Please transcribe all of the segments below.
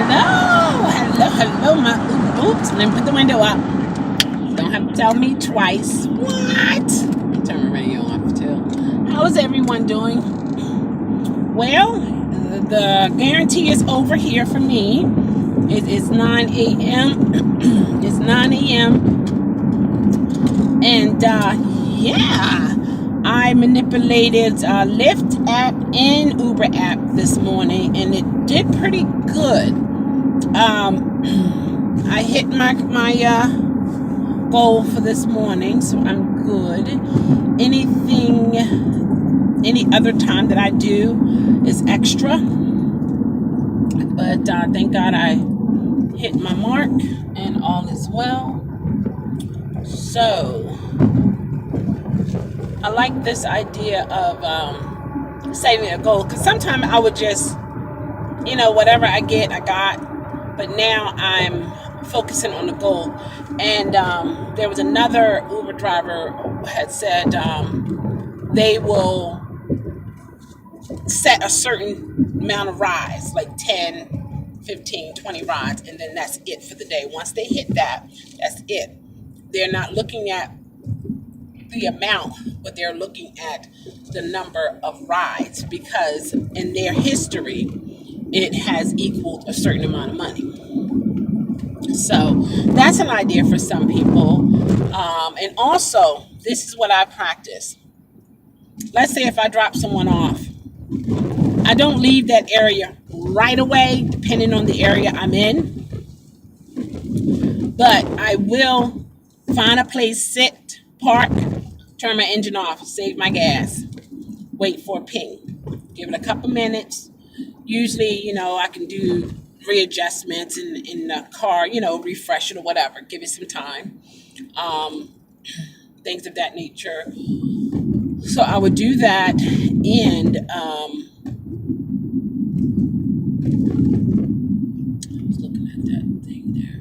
Hello, my oops. Let me put the window up. Don't have to tell me twice. What? Turn my radio off too. How's everyone doing? Well, the guarantee is over here for me. It is 9 a.m. It's 9 a.m. And yeah, I manipulated Lyft app and Uber app this morning, and it did pretty good. I hit my goal for this morning, so I'm good. Any other time that I do is extra, but thank God I hit my mark and all is well. So I like this idea of saving a goal, because sometimes I would just, whatever I get, I got. But now I'm focusing on the goal. And there was another Uber driver who had said they will set a certain amount of rides, like 10, 15, 20 rides, and then that's it for the day. Once they hit that, that's it. They're not looking at the amount, but they're looking at the number of rides, because in their history, it has equaled a certain amount of money. So that's an idea for some people. And also, this is what I practice. Let's say if I drop someone off, I don't leave that area right away, depending on the area I'm in. But I will find a place, sit, park, turn my engine off, save my gas, wait for a ping, give it a couple minutes. Usually, I can do readjustments in the car, refresh it or whatever, give it some time, things of that nature. So I would do that, and I was looking at that thing there,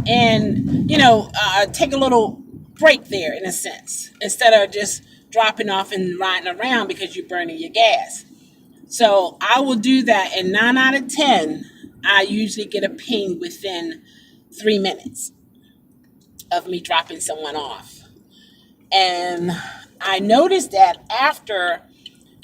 and take a little break there, in a sense, instead of just dropping off and riding around because you're burning your gas. So I will do that, and 9 out of 10, I usually get a ping within 3 minutes of me dropping someone off. And I noticed that after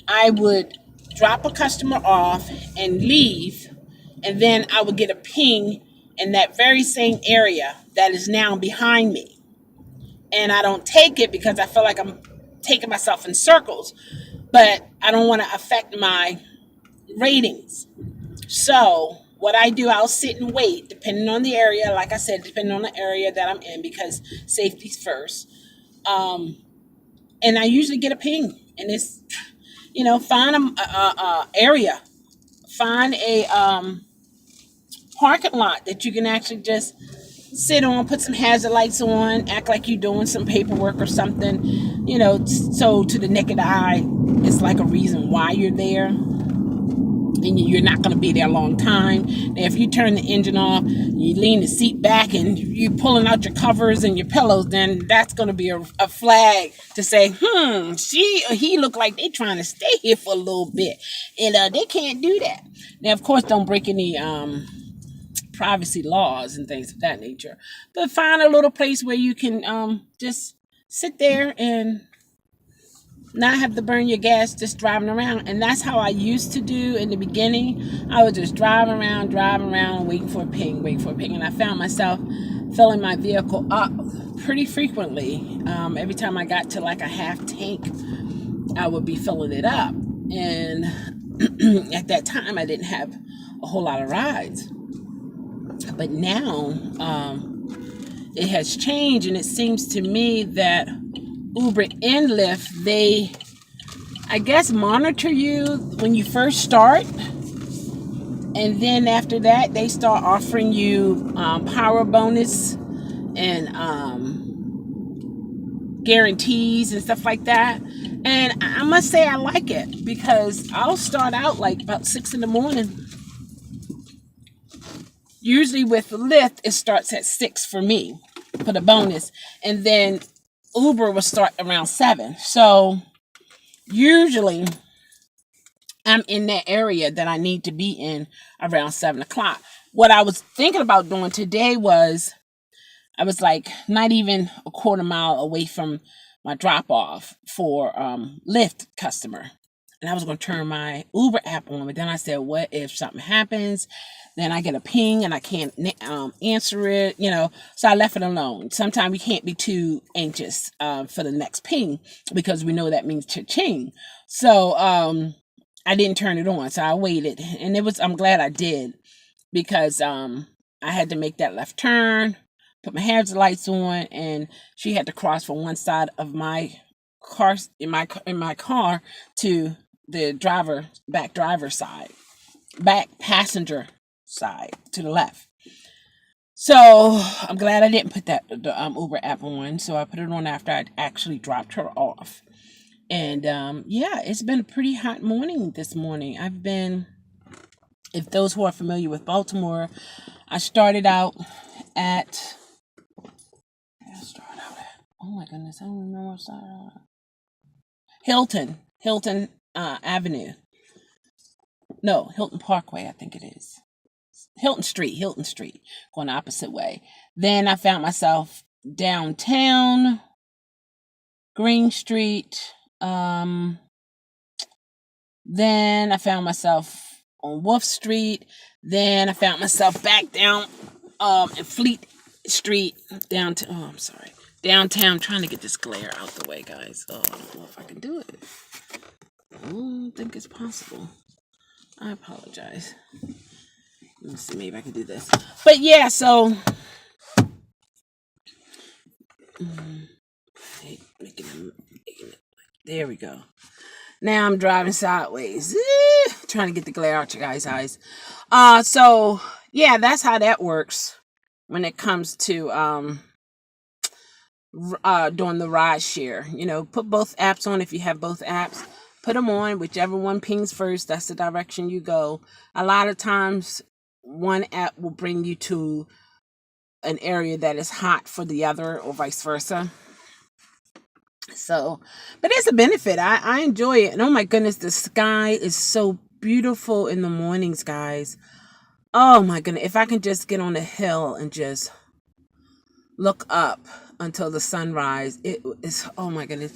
I would drop a customer off and leave, and then I would get a ping in that very same area that is now behind me. And I don't take it because I feel like I'm taking myself in circles, but I don't want to affect my ratings. So what I do, I'll sit and wait, depending on the area. Like I said, depending on the area that I'm in, because safety's first. And I usually get a ping, and it's, find a area, find a parking lot that you can actually just sit on, put some hazard lights on, act like you're doing some paperwork or something, so to the naked eye, it's like a reason why you're there. And you're not going to be there a long time. Now, if you turn the engine off, you lean the seat back, and you're pulling out your covers and your pillows, then that's going to be a flag to say, she or he look like they trying to stay here for a little bit. And they can't do that. Now, of course, don't break any privacy laws and things of that nature. But find a little place where you can just sit there and not have to burn your gas just driving around. And that's how I used to do in the beginning. I would just drive around, waiting for a ping. And I found myself filling my vehicle up pretty frequently. Every time I got to like a half tank, I would be filling it up. And at that time, I didn't have a whole lot of rides. But now it has changed, and it seems to me that Uber and Lyft, they, I guess, monitor you when you first start, and then after that, they start offering you power bonus and guarantees and stuff like that. And I must say I like it, because I'll start out like about 6 in the morning. Usually with Lyft, it starts at 6 for me for the bonus, and then Uber will start around 7. So usually I'm in that area that I need to be in around 7 o'clock. What I was thinking about doing today was I was like not even a quarter mile away from my drop off for Lyft customer. And I was going to turn my Uber app on, but then I said, what if something happens? Then I get a ping and I can't answer it, So I left it alone. Sometimes we can't be too anxious for the next ping because we know that means cha-ching. So I didn't turn it on. So I waited, and I'm glad I did because I had to make that left turn, put my hazard lights on, and she had to cross from one side of my car in my car to the back passenger side to the left. So I'm glad I didn't put the Uber app on. So I put it on after I actually dropped her off. And yeah, it's been a pretty hot morning this morning. If those who are familiar with Baltimore, I started out at, oh my goodness, I don't remember what side I started. Hilton Avenue. No, Hilton Parkway, I think it is. Hilton Street, going the opposite way. Then I found myself downtown, Green Street. Then I found myself on Wolf Street. Then I found myself back down in Fleet Street, downtown. Oh, I'm sorry. Downtown. I'm trying to get this glare out the way, guys. Oh, I don't know if I can do it. I don't think it's possible. I apologize. Let me see, maybe I can do this. But yeah, so there we go. Now I'm driving sideways, trying to get the glare out your guys' eyes. So yeah, that's how that works when it comes to doing the ride share. Put both apps on if you have both apps. Put them on, whichever one pings first, that's the direction you go. A lot of times, one app will bring you to an area that is hot for the other, or vice versa. So, but it's a benefit. I enjoy it. And oh my goodness, the sky is so beautiful in the mornings, guys. Oh my goodness, if I can just get on a hill and just look up until the sunrise, it is, oh my goodness.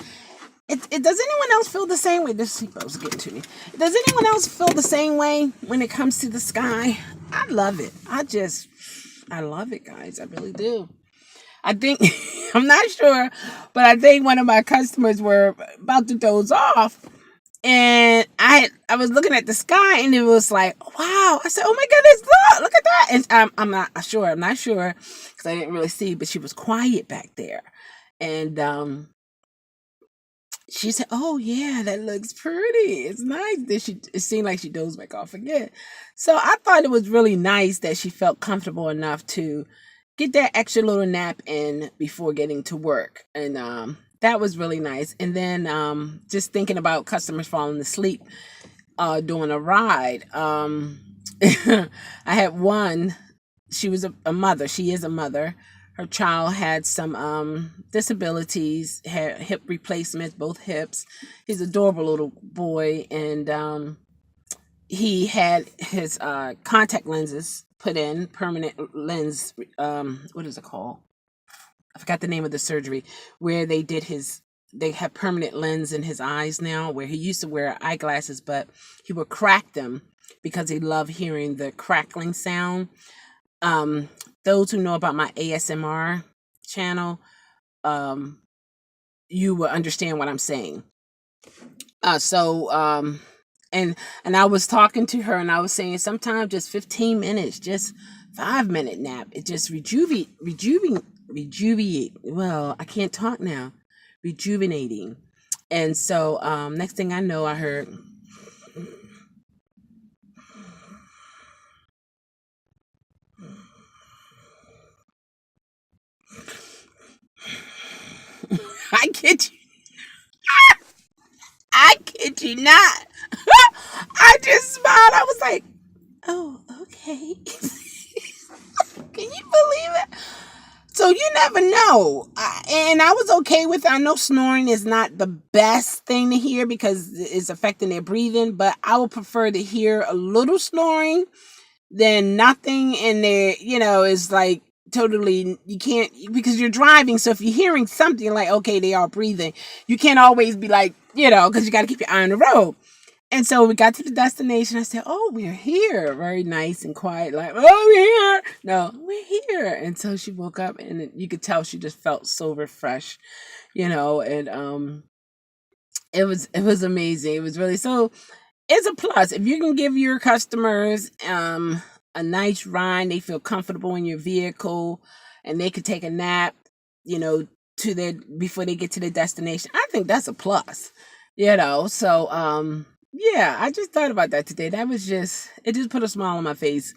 Does anyone else feel the same way? This seatbelt's getting to me. Does anyone else feel the same way when it comes to the sky? I love it. I love it, guys. I really do. I think, I'm not sure, but I think one of my customers were about to doze off. And I was looking at the sky and it was like, wow. I said, oh my goodness, look at that. And I'm not sure because I didn't really see, but she was quiet back there. And, she said, oh yeah, that looks pretty. It's nice. Then it seemed like she dozed back off again. So I thought it was really nice that she felt comfortable enough to get that extra little nap in before getting to work. And that was really nice. And then just thinking about customers falling asleep during a ride. I had one, she was a mother. She is a mother. Her child had some disabilities, had hip replacements, both hips. He's an adorable little boy, and he had his contact lenses put in, permanent lens. What is it called? I forgot the name of the surgery where they have permanent lens in his eyes now, where he used to wear eyeglasses, but he would crack them because he loved hearing the crackling sound. Those who know about my ASMR channel, you will understand what I'm saying. And I was talking to her and I was saying sometimes just 15 minutes, just 5-minute nap, it just rejuvenate. Well, I can't talk now. Rejuvenating. And so next thing I know, I heard, I kid you. I kid you not. I just smiled. I was like, oh, okay. Can you believe it? So you never know. and I was okay with it. I know snoring is not the best thing to hear because it's affecting their breathing, but I would prefer to hear a little snoring than nothing. And there, is like totally, you can't, because you're driving. So if you're hearing something like, okay, they are breathing, you can't always be like, because you got to keep your eye on the road. And so we got to the destination. I said, "Oh, we're here." Very nice and quiet, like, "Oh, we're here." No, we're here. And so she woke up, and you could tell she just felt so refreshed, and it was amazing. It was really, so it's a plus if you can give your customers a nice ride. They feel comfortable in your vehicle, and they could take a nap, you know, to their before they get to their destination. I think that's a plus, So yeah, I just thought about that today. That was just it just put a smile on my face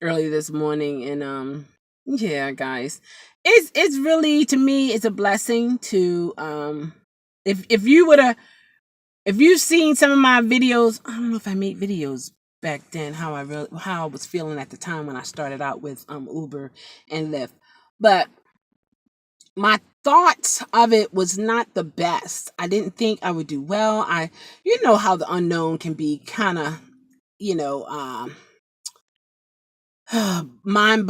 early this morning. And yeah, guys. It's really, to me, it's a blessing to if you would have if you've seen some of my videos. I don't know if I made videos back then, how I was feeling at the time when I started out with Uber and Lyft. But my thoughts of it was not the best. I didn't think I would do well. You know how the unknown can be kind of, you know, mind